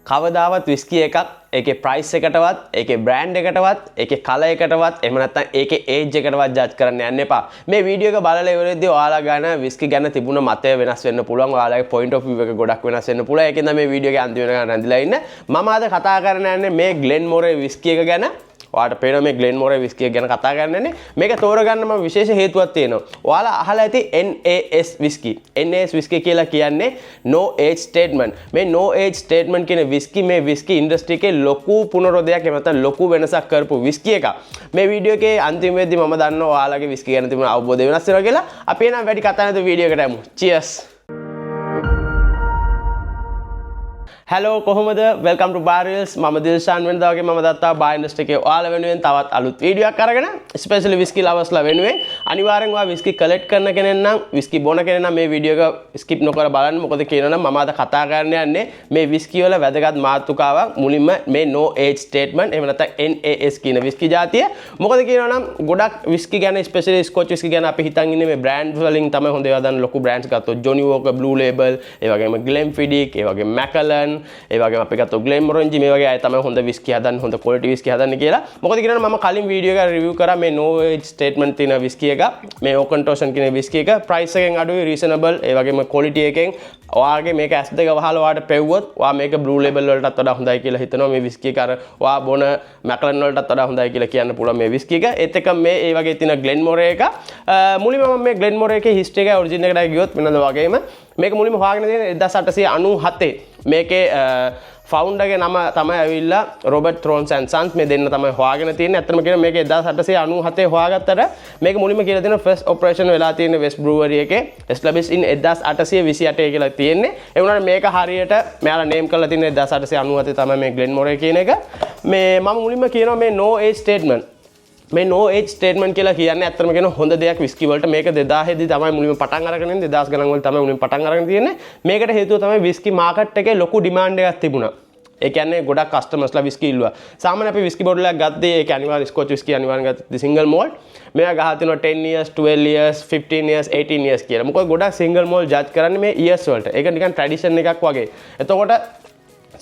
කවදාවත් විස්කි එකක් ඒකේ ප්‍රයිස් එකටවත් ඒකේ බ්‍රෑන්ඩ් එකටවත් ඒකේ කලර් එකටවත් එහෙම නැත්නම් ඒකේ ඒජ් එකටවත් ජජ් කරන්න යන්න එපා. මේ වීඩියෝ එක බලලා ඉවරෙද්දී ඔයාලා ගන්න විස්කි ගැන තිබුණ මතය වෙනස් වෙන්න පුළුවන්. ඔයාලගේ point of view එක ගොඩක් වෙනස් වෙන්න පුළුවන්. ඒකෙන්ද මේ වීඩියෝ එක අන්තිම වෙනකන් රැඳිලා ඉන්න. මම අද කතා කරන්න යන්නේ මේ Glenmorangie විස්කි එක ගැන. ඔයාලට පේනවා මේ Glenmorangie විස්කි එක ගැන කතා කරන්නනේ. මේක තෝරගන්න මම විශේෂ හේතුවක් තියෙනවා. ඔයාලා අහලා ඇති NAS විස්කි. NAS විස්කි කියලා කියන්නේ no age statement. මේ no age statement කියන විස්කි මේ විස්කි ඉන්ඩස්ට්‍රි එකේ ලොකු පුනරෝධයක් එහෙම නැත්නම් ලොකු වෙනසක් කරපු විස්කි එකක්. මේ වීඩියෝ එකේ අන්තිම වෙද්දී මම දන්නවා ඔයාලගේ විස්කි ගැන තිබුණ අවබෝධය වෙනස් වෙනවා කියලා. අපි එනම් වැඩි කතා නැතුව වීඩියෝ එකට යමු. Cheers. Hello කොහොමද welcome to Bar Reels මම දිල්ෂාන් වෙනදා වගේ මම දත්තා බාර් ඉන්ඩස්ට්‍රි එකේ ඔයාලා වෙනුවෙන් තවත් අලුත් වීඩියෝ එකක් අරගෙන ස්පෙෂලි විස්කි ලවර්ස්ලා වෙනුවෙන් අනිවාර්යෙන් ඔයා විස්කි කලෙක්ට් කරන කෙනෙක් නම් විස්කි බොන කෙනෙක් නම් මේ වීඩියෝ එක ස්කිප් නොකර බලන්න මොකද කියනනම් මම අද කතා කරන්න යන්නේ මේ විස්කි වල වැදගත් මාතෘකාවක් මුලින්ම මේ no age statement එහෙම නැත්නම් NAS කියන විස්කි ජාතිය මොකද කියනනම් ගොඩක් විස්කි ගැන ස්පෙෂලි ස්කොච් විස්කි ගැන අපි හිතන් ඉන්නේ මේ බ්‍රෑන්ඩ් වලින් තමයි හොඳ ඒවා දාන්න ලොකු බ්‍රෑන්ඩ්ස් ගත්තොත් Johnnie Walker Blue Label ඒ වගේම Glenfiddich ඒ වගේම Macallan ඒ වගේම අපි ගත්තොත් Glenmorangie මේ වගේ අය තමයි හොඳ විස්කි හදන්නේ හොඳ ක්වොලිටි විස්කි හදන්නේ කියලා. මොකද කියනනම් මම කලින් වීඩියෝ එක රිවිව් කරා මේ no age statement තියෙන විස්කි එක මේ Oakentosen කියන විස්කි එක ප්‍රයිස් එකෙන් අඩුයි රීසනබල් ඒ වගේම ක්වොලිටි එකෙන් ඔයාගේ මේක S2 වහලා ඔයාට පෙව්වොත් ඔයා මේක Blue Label වලටත් වඩා හොඳයි කියලා හිතනවා මේ විස්කි එක අර ඔයා බොන Macallan වලටත් වඩා හොඳයි කියලා කියන්න පුළුවන් මේ විස්කි එක. ඒත් එක මේ ඒ වගේ තියෙන Glenmorangie එක මුලින්ම මම මේ Glenmorangie එකේ හිස්ටරි එක ඔරිජින් එකට ගියොත් වෙනද වගේම මේක මුලින්ම හොයාගෙන තියෙන 1897 මේකේ ෆවුන්ඩර්ගේ නම තමයි ඇවිල්ලා රොබර්ට් ත්‍රෝන්ස් ඇන්ඩ් සන්ස් මේ දෙන්න තමයි හොයාගෙන තියෙන්නේ. ඇත්තටම කියනවා මේක 1897 හොයාගත්තට මේක මුලින්ම කියලා තියෙන ෆස්ට් ඔපරේෂන් වෙලා තියෙන්නේ වෙස්ට් බ්‍රූවරි එකේ එස්ටැබ්ලිෂ් ඉන් 1828 කියලා තියෙන්නේ. ඒ වුණාට මේක හරියට මෙයාලා නේම් කරලා තියෙන්නේ 1897 තමයි මේ Glenmorangie කියන එක. මේ මම මුලින්ම කියනවා මේ no age statement මේ no age statement කියලා කියන්නේ ඇත්තටම කියන හොඳ දෙයක් විස්කි වලට මේක 2000 දී තමයි මුලින්ම පටන් අරගෙන ඉන්නේ 2000 ගණන් වල තමයි මුලින්ම පටන් අරගෙන තියෙන්නේ මේකට හේතුව තමයි විස්කි මාකට් එකේ ලොකු ඩිමාන්ඩ් එකක් තිබුණා ඒ කියන්නේ ගොඩක් කස්ටමර්ස්ලා විස්කි ඉල්ලුවා සාමාන්‍ය අපි විස්කි බෝටල් එකක් ගත්තේ ඒක අනිවාර්ය ස්කොච් විස්කි අනිවාර්යෙන් ගත්තේ සිංගල් මෝල්ට් මේවා ගහලා තියෙනවා 10 years 12 years 15 years 18 years කියලා මොකද ගොඩක් සිංගල් මෝල්ට් ජජ් කරන්නේ මේ years වලට ඒක නිකන් ට්‍රැඩිෂන් එකක් වගේ එතකොට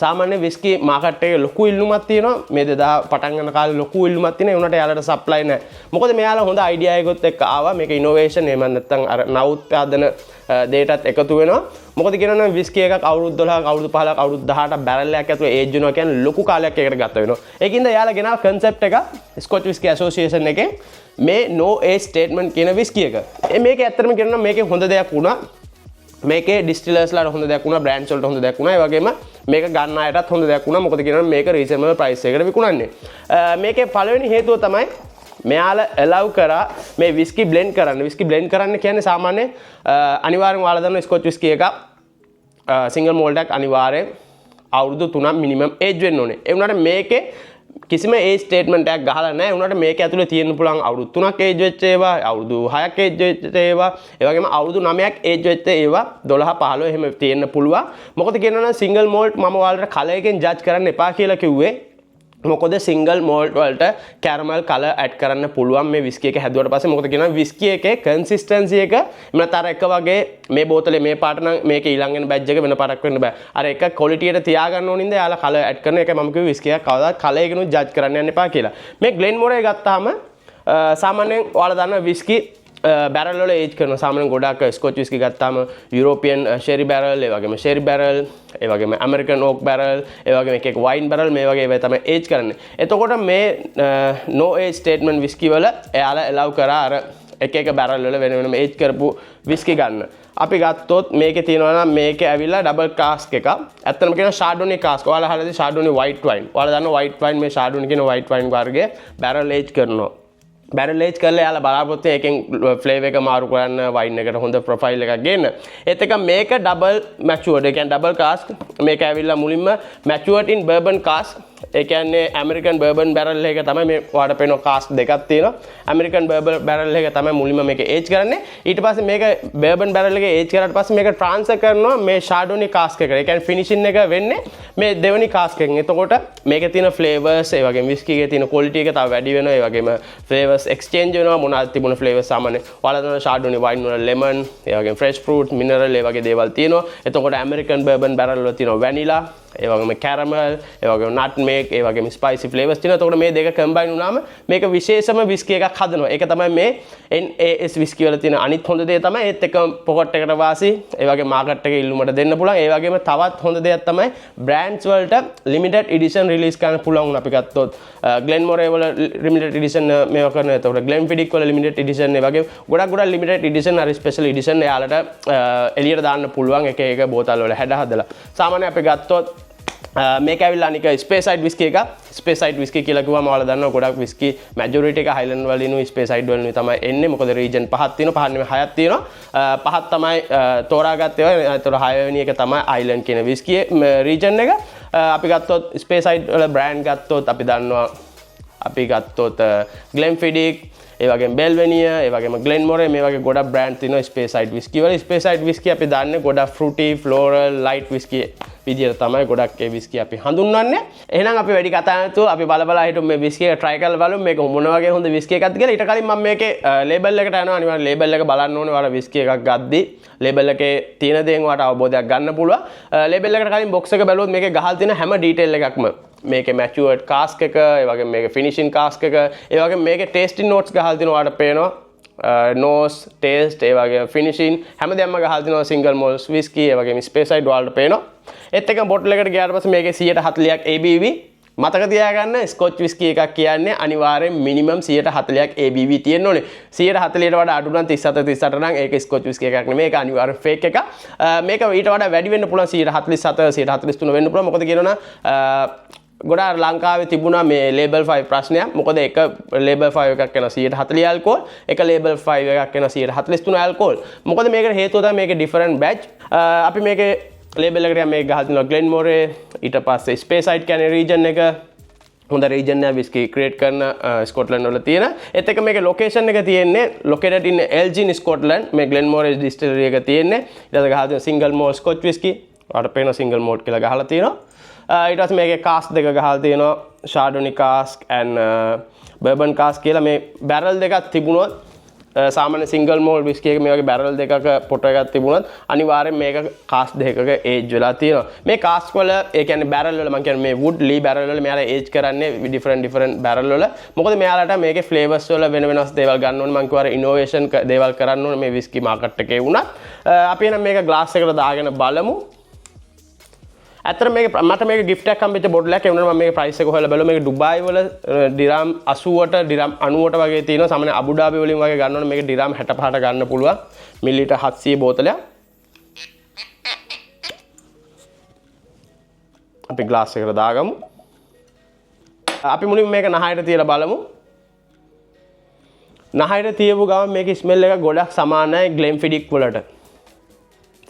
සාමාන්‍ය විස්කි මාකට් එකේ ලොකු ඉල්ලුමක් තියෙනවා මේ 2000 පටන් ගන්න කාලේ ලොකු ඉල්ලුමක් තියෙනවා ඒ උනට යාලට සප්ලයි නැහැ මොකද මෙයාලා හොඳ අයිඩියා එකකුත් එක්ක ආවා මේක ඉනෝවේෂන් එහෙම නැත්නම් අර නවුත්පාදන දෙයටත් එකතු වෙනවා මොකද කියනනම් විස්කි එකක් අවුරුදු 12ක් අවුරුදු 15ක් අවුරුදු 18ක් බැරල් එකක් ඇතුලේ ඒජ් වෙනවා කියන්නේ ලොකු කාලයක් ඒකට ගත වෙනවා ඒකින්ද යාලා ගෙනාව කන්සෙප්ට් එක ස්කොච් විස්කි ඇසෝසියේෂන් එකේ මේ no age statement කියන විස්කි එක මේක ඇත්තටම කියනනම් මේකේ හොඳ දෙයක් වුණා මේකේ ඩිස්ටිලර්ස්ලාට හොඳ දෙයක් වුණා බ්‍රෑන්ඩ්ස් වලට හොඳ දෙයක් වුණා ඒ වගේම මේක ගන්න අයටත් හොඳ දෙයක් වුණා මොකද කියනනම් මේක රීසනබල් ප්‍රයිස් එකකට විකුණන්නේ මේකේ පළවෙනි හේතුව තමයි මෙයාලා allow කරා මේ විස්කි බ්ලෙන්ඩ් කරන්න විස්කි බ්ලෙන්ඩ් කරන්න කියන්නේ සාමාන්‍ය අනිවාර්යෙන් ඔයාලා දන්න ස්කොච් විස්කි එක සිංගල් මෝල්ට් එකක් අනිවාර්යෙන් අවුරුදු 3ක් මිනිමම් ඒජ් වෙන්න ඕනේ ඒ වුණාට මේකේ කිසිම ඒජ් ස්ටේට්මන්ට් එකක් ගහලා නැහැ. උනාට මේක ඇතුලේ තියෙන්න පුළුවන් අවුරුදු 3ක් ඒජ් වෙච්ච ඒවා, අවුරුදු 6ක් ඒජ් වෙච්ච ඒවා, ඒ වගේම අවුරුදු 9ක් ඒජ් වෙච්ච ඒවා 12 15 එහෙම තියෙන්න පුළුවන්. මොකද කියනවනම් සිංගල් මෝල්ට් මම ඔයාලට කලර් එකෙන් ජජ් කරන්න එපා කියලා කිව්වේ. මොකද සිංගල් මෝල්ට් වලට කැරමල් කලර් ඇඩ් කරන්න පුළුවන් මේ විස්කි එක හැදුවට පස්සේ මොකද කියනවා විස්කි එකේ කන්සිස්ටන්සි එක එමෙන්නතර එක වගේ මේ බෝතලේ මේ පාට නම් මේක ඊළඟ වෙන බැජ් එක වෙන පාටක් වෙන්න බෑ අර එක ක්වොලිටියට තියාගන්න ඕනින්ද යාලා කලර් ඇඩ් කරන එක මම කිව්වේ විස්කි එක කවදාවත් කලර් එකනොත් ජජ් කරන්න යන්න එපා කියලා මේ Glenmorangie ගත්තාම සාමාන්‍යයෙන් ඔයාලා දන්න විස්කි බැරල් වල ඒජ් කරන සාමාන්‍යයෙන් ගොඩක් ස්කොච් විස්කි ගත්තාම යුරෝපියන් ෂෙරි බැරල් ඒ වගේම ෂෙරි බැරල් ඒ වගේම ඇමරිකන් ඕක් බැරල් ඒ වගේම එක වයින් බැරල් මේ වගේ ඒවා තමයි ඒජ් කරන්නේ. එතකොට මේ no age statement විස්කි වල එයාලා allow කරා අර එක බැරල් වල වෙන වෙනම ඒජ් කරපු විස්කි ගන්න. අපි ගත්තොත් මේකේ තියෙනවා නම් මේකේ ඇවිල්ලා ඩබල් කාස්ක් එකක්. ඇත්තටම කියනවා Chardonnay කාස්ක්. ඔයාලා අහලා තියෙන Chardonnay white wine. ඔයාලා දන්නවා white wine මේ Chardonnay කියන white wine වර්ගය බැරල් ඒජ් කරනවා. බැරල් ඒජ් කරලා යාලා බලාපොරොත්තු එකෙන් ෆ්ලේවර් එක මාරු කරන්න වයින් එකට හොඳ ප්‍රොෆයිල් එකක් ගේන්න. ඒත් එක මේක ඩබල් මැචුවර්ඩ්. ඒ කියන්නේ ඩබල් කාස්ක්. මේක ඇවිල්ලා මුලින්ම මැචුවර්ඩ් ඉන් බර්බන් කාස්ක්. ඒ කියන්නේ ඇමරිකන් බර්බන් බැරල් එක තමයි මේ ඔයාලට පේන කාස්ක් දෙකක් තියෙනවා. ඇමරිකන් බර්බන් බැරල් එක තමයි මුලින්ම මේක ඒජ් කරන්නේ. ඊට පස්සේ මේක බර්බන් බැරල් එක ඒජ් කරාට පස්සේ මේක ට්‍රාන්ස්ෆර් කරනවා මේ Chardonnay කාස්ක් එකට. ඒ කියන්නේ ෆිනිෂින් එක වෙන්නේ මේ දෙවෙනි කාස්ක් එකෙන්. එතකොට මේකේ තියෙන ෆ්ලේවර්ස් ඒ වගේම විස්කි එකේ තියෙන ක්වොලිටි එක තව වැඩි වෙනවා. ඒ වගේම ෆ්ලේවර්ස් එක්ස්චේන්ජ් වෙනවා. මොනවාද තිබුණ ෆ්ලේවර්ස් සාමාන්‍ය ඔයාලා දන්න Chardonnay වයින් වල ලෙමන් ඒ වගේම ෆ්‍රෙෂ් ෆෘට් මිනරල් ඒ වගේ දේවල් තියෙනවා. එතකොට ඇමරිකන් බර්බන් බැරල් වල තියෙනවා වැනිලා ඒ වගේම කැරමල්, ඒ වගේම නට්මේග්, ඒ වගේම ස්පයිසි ෆ්ලේවර්ස් තියෙනවා. එතකොට මේ දෙක කම්බයින් වුණාම මේක විශේෂම විස්කි එකක් හදනවා. ඒක තමයි මේ NAS විස්කි වල තියෙන අනිත් හොඳ දේ තමයි ඒත් එක පොකට් එකට වාසි, ඒ වගේ මාකට් එකේ ඉල්ලුමට දෙන්න පුළුවන්. ඒ වගේම තවත් හොඳ දෙයක් තමයි බ්‍රෑන්ඩ්ස් වලට ලිමිටඩ් එඩිෂන් රිලීස් කරන්න පුළුවන්. අපි ගත්තොත් Glenmorangie වල ලිමිටඩ් එඩිෂන් මේවා කරනවා. එතකොට Glenfiddich වල ලිමිටඩ් එඩිෂන් ඒ වගේ ගොඩක් ලිමිටඩ් එඩිෂන් අර ස්පෙෂල් එඩිෂන් එයාලට එළියට දාන්න පුළුවන් එක එක බෝතල් වල හැඩ හදලා. සාමාන්‍යයෙන් අපි ගත්තොත් මේක ඇවිල්ලා අනික ස්පේසයිඩ් විස්කි එක. ස්පේසයිඩ් විස්කි කියලා කිව්වම ඔයාලා දන්නවා ගොඩක් විස්කි මැජොරිටි එක හයිලන්ඩ් වලිනුයි ස්පේසයිඩ් වලිනුයි තමයි එන්නේ. මොකද රීජන් පහක් තියෙනවා. පහක් නෙමෙයි හයක් තියෙනවා. පහක් තමයි තෝරාගත්තේ. ඒතර 6 වෙනි එක තමයි අයිලන්ඩ් කියන විස්කි රීජන් එක. අපි ගත්තොත් ස්පේසයිඩ් වල බ්‍රෑන්ඩ් ගත්තොත් අපි දන්නවා අපි ගත්තොත් Glenfiddich, ඒ වගේම Belvenia, ඒ වගේම Glenmorangie මේ වගේ ගොඩක් බ්‍රෑන්ඩ් තියෙනවා ස්පේසයිඩ් විස්කි වල. ස්පේසයිඩ් විස්කි අපි දන්නේ ගොඩක් ෆෘටි, ෆ්ලෝරල්, ලයිට් විස්කි විදියට තමයි ගොඩක් ඒ විස්කි අපි හඳුන්වන්නේ. එහෙනම් අපි වැඩි කතා නැතුව අපි බලබලා හිටමු මේ විස්කි එක try කරලා බලමු මේක මොන වගේ හොඳ විස්කි එකක්ද කියලා. ඊට කලින් මම මේකේ ලේබල් එකට යනවා. අනිවාර්යෙන් ලේබල් එක බලන්න ඕනේ. ඔයාලා විස්කි එකක් ගද්දි ලේබල් එකේ තියෙන දේන් ඔයාලට අවබෝධයක් ගන්න පුළුවන්. ලේබල් එකට කලින් බොක්ස් එක බැලුවොත් මේකේ ගහලා තියෙන හැම ඩීටේල් එකක්ම මේකේ matured cask එක, ඒ වගේම මේකේ finishing cask එක, ඒ වගේම මේකේ tasting notes ගහලා තියෙනවා. ඔයාලට පේනවා nose, taste, ඒ වගේම finishing හැමදේම ගහලා තියෙනවා. single malt whiskey, ඒ වගේම ස්පේසයිඩ් ඔයාලට පේනවා. ඒත් එක බොටල් එකට ගියාට පස්සේ මේකේ 140ක් ABV. මතක තියාගන්න ස්කොච් විස්කි එකක් කියන්නේ අනිවාර්යෙන් මිනිමම් 140ක් ABV තියෙන්න ඕනේ. 140ට වඩා අඩු නම් 37 38 නම් ඒක ස්කොච් විස්කි එකක් නෙමෙයි. ඒක අනිවාර්යෙන් ෆේක් එකක්. මේක ඊට වඩා වැඩි වෙන්න පුළුවන් 147 143 වෙන්න පුළුවන්. මොකද කියනවනම් ගොඩාක් ලංකාවේ තිබුණා මේ ලේබල් 5 ප්‍රශ්නයක්. මොකද එක ලේබල් 5 එකක් වෙන 140 ඇල්කොහොල්, එක ලේබල් 5 එකක් වෙන 143 ඇල්කොහොල්. මොකද මේකට හේතුව තමයි මේකේ ඩිෆරන්ට් බැච්. අපි මේකේ ලේබල් එකට මේක ගහලා තිනවා Glenmorangie, ඊට පස්සේ ස්පේසයිඩ් කියන්නේ රීජන් එක. හොඳ රීජන් එක විස්කි ක්‍රියේට් කරන ස්කොට්ලන්ඩ් වල තියෙන. ඒත් එක මේකේ ලොකේෂන් එක තියෙන්නේ located in Elgin, Scotland. මේ Glenmorangie distillery එක තියෙන්නේ. ඊට පස්සේ ගහලා තියෙන single malt scotch whiskey. ඔයාලට පේන single malt කියලා ගහලා තියෙනවා. ඊට පස්සේ මේකේ කාස්ක් දෙක ගහලා තියෙනවා Chardonnay cask and bourbon cask කියලා. මේ බැරල් දෙකක් තිබුණොත් සාමාන්‍ය single malt whiskey එක මේ වගේ බැරල් දෙකක පොට එකක් තිබුණොත් අනිවාර්යෙන් මේක කාස්ක් දෙකක ඒජ් වෙලා තියෙනවා. මේ කාස්ක් වල ඒ කියන්නේ බැරල් වල මම කියන්නේ මේ wood lee බැරල් වල මෙයාලා ඒජ් කරන්නේ different බැරල් වල. මොකද මෙයාලට මේකේ flavors වල වෙනස් දේවල් ගන්න ඕනේ. මම කිව්වා innovation දේවල් කරන්න ඕනේ මේ whiskey market එකේ වුණත්. අපි එහෙනම් මේක glass එකට දාගෙන බලමු. ඇත්තට මේක මට මේක gift එකක් හම්බෙච්ච බොටල් එකක්. ඒ වුණාට මම මේකේ price එක හොයලා බැලුවා. මේක ඩුබායි වල දිරාම් 80ට දිරාම් 90ට වගේ තියෙනවා. සාමාන්‍ය අබු ඩාබි වලින් වගේ ගන්න ඕනේ මේක දිරාම් 65ට ගන්න පුළුවන්. මිලිලීටර් 700 බෝතලයක්. අපි glass එකට දාගමු. අපි මුලින්ම මේක නහයට තියලා බලමු. නහයට තියපු ගමන් මේකේ smell එක ගොඩක් සමානයි Glenfiddich වලට.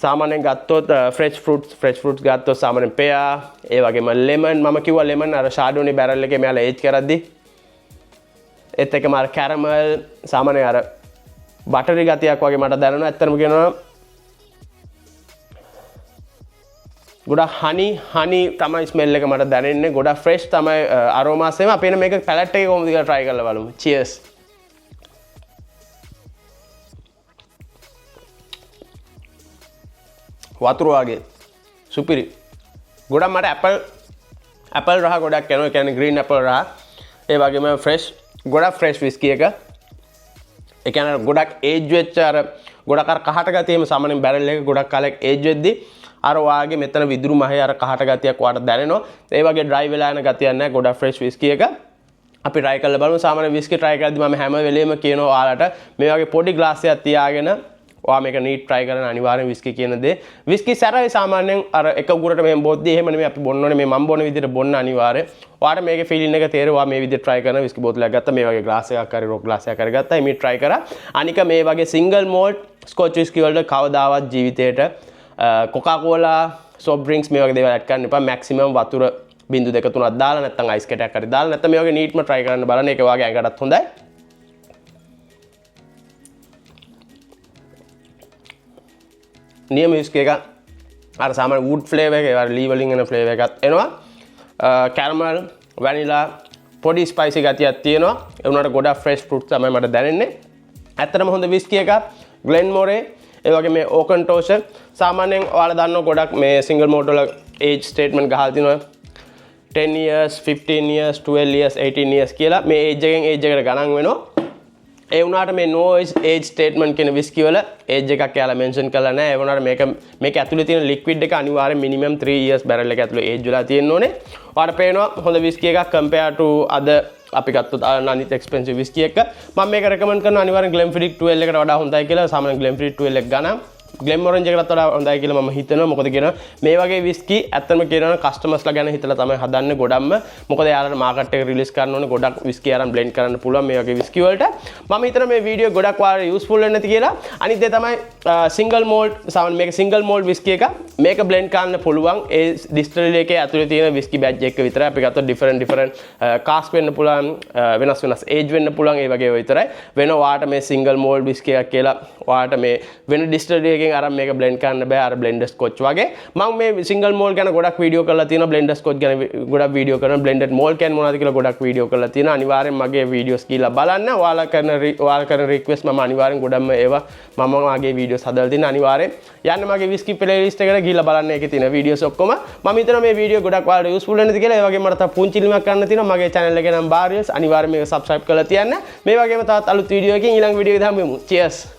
සාමාන්‍යයෙන් ගත්තොත් fresh fruits ගත්තොත් සාමාන්‍යයෙන් pear, ඒ වගේම lemon. මම කිව්වා lemon අර Chardonnay barrel එකේ මෙයාලා ඒජ් කරද්දි. ඒත් එකම අර caramel සාමාන්‍යයෙන් අර බටරි ගතියක් වගේ මට දැනෙනවා. ඇත්තටම කියනවා ගොඩක් honey තමයි smell එක මට දැනෙන්නේ. ගොඩක් fresh තමයි aromas එක. අපි එන මේක palate එකේ කොහොමද කියලා try කරලා බලමු. Cheers. වතුර වගේ සුපිරි. ගොඩක් මට ඇපල් රහ ගොඩක් යනවා. ඒ කියන්නේ green apple රහ. ඒ වගේම ගොඩක් fresh whiskey එක. ඒ කියන්නේ ගොඩක් age වෙච්ච අර ගොඩක් අර කහට ගතියෙම සාමාන්‍යයෙන් බැරල් එක ගොඩක් කාලයක් age වෙද්දි අර වාගේ මෙතන විදුරු මහේ අර කහට ගතියක් වාට දැනෙනවා. ඒ වගේ dry වෙලා යන ගතියක් නැහැ. ගොඩක් fresh whiskey එක. අපි try කරලා බලමු. සාමාන්‍ය whiskey try කරද්දි මම හැම වෙලෙම කියනවා ඔයාලට මේ වගේ පොඩි glass එකක් තියාගෙන ඔයා මේක නීට් try කරන අනිවාර්යෙන් whiskey කියන දේ. whiskey සැරයි සාමාන්‍යයෙන් අර එක උගුරට මෙහෙම බොද්දී එහෙම නෙමෙයි අපි බොන්න ඕනේ. මේ මම බොන විදිහට බොන්න අනිවාර්යෙන්. ඔයාට මේකේ feeling එක තේරෙනවා මේ විදිහට try කරන whiskey බෝතලයක් ගත්තා. මේ වගේ glass එකක් හරි rock glass එකක් හරි ගත්තා. මේ try කරා. අනික මේ වගේ single malt scotch whiskey වලට කවදාවත් ජීවිතේට Coca-Cola, soft drinks මේ වගේ දේවල් add කරන්න එපා. maximum වතුර බිංදු 2 3ක් දාලා නැත්නම් ice කැටයක් හරි දාලා නැත්නම් මේ වගේ නීට්ම try කරන්න බලන්න. ඒක වාගේ ඇඟටත් හොඳයි. නියම whiskey එක අර සාමාන්‍ය wood flavor එක ඒ ලී වලින් එන flavor එකක් එනවා. caramel, vanilla, පොඩි spicy ගතියක් තියෙනවා. ඒ වුණාට ගොඩක් fresh fruits තමයි මට දැනෙන්නේ. ඇත්තටම හොඳ whiskey එකක්. Glenmorangie ඒ වගේ මේ Oakentosh සාමාන්‍යයෙන් ඔයාලා දන්නවා ගොඩක් මේ single malt වල age statement ගහලා තිනවා 10 years 15 years 12 years 18 years කියලා මේ age එකෙන් age එකට ගණන් වෙනවා ඒ වුණාට මේ no age statement කියන whiskey වල age එකක් යාලා mention කරලා නැහැ ඒ වුණාට මේක ඇතුලේ තියෙන liquid එක අනිවාර්යෙන් minimum 3 years barrel එක ඇතුලේ age වෙලා තියෙන්න ඕනේ ඔයාලට පේනවා හොඳ whiskey එකක් compare to other අපි ගත්තොත් අනිත් expensive whiskey එක මම මේක recommend කරනවා අනිවාර්යෙන් Glenfiddich 12 එකට වඩා හොඳයි කියලා සාමාන්‍ය Glenfiddich 12 එක ගන්න Glenmorangie එකටත් වඩා හොඳයි කියලා මම හිතනවා මොකද කියනවා මේ වගේ whiskey ඇත්තම කියනවා කස්ටමර්ස්ලා ගැන හිතලා තමයි හදන්නේ ගොඩක්ම මොකද යාළුවන්ට මාකට් එකට රිලීස් කරන්න ඕනේ ගොඩක් whiskey අරන් blend කරන්න පුළුවන් මේ වගේ whiskey වලට මම හිතනවා මේ වීඩියෝ ගොඩක් වාර යූස්ෆුල් වෙන්න ඇති කියලා අනිත් දේ තමයි single malt සාමාන්‍ය මේක single malt whiskey එක මේක blend කරන්න පුළුවන් ඒ distillery එකේ ඇතුලේ තියෙන whiskey batch එක විතරයි අපි ගත්තොත් different cask වෙන්න පුළුවන් වෙනස් age වෙන්න පුළුවන් ඒ වගේ විතරයි වෙන ඔයාට මේ single malt whiskey එකක් කියලා ඔයාට මේ වෙන distillery එකෙන් අරන් මේක blend කරන්න බෑ අර blender scotch වගේ මම මේ single malt ගැන ගොඩක් වීඩියෝ කරලා තියෙනවා blender scotch ගැන ගොඩක් වීඩියෝ කරනවා blended malt කියන්නේ මොනවද කියලා ගොඩක් වීඩියෝ කරලා තියෙනවා අනිවාර්යෙන් මගේ වීඩියෝස් කියලා බලන්න ඔයාලා කරන රික්වෙස්ට් මම අනිවාර්යෙන් ගොඩක්ම ඒවා මම මගේ වීඩියෝස් හදලා තියෙනවා අනිවාර්යෙන් යන්න මගේ whiskey playlist එකට ගිහලා බලන්න ඒකේ තියෙන වීඩියෝස් ඔක්කොම මම හිතනවා මේ වීඩියෝ ගොඩක් ඔයාලට යූස්ෆුල් වෙන්නද කියලා ඒ වගේම මට තව පුංචි ලිමක් කරන්න තියෙනවා මගේ channel එකේ නම් Barriers අනිවාර්යෙන් මේක subscribe කරලා තියන්න මේ වගේම තවත් අලුත් වීඩියෝ එකකින් ඊළඟ වීඩියෝ එකේ හම්බෙමු cheers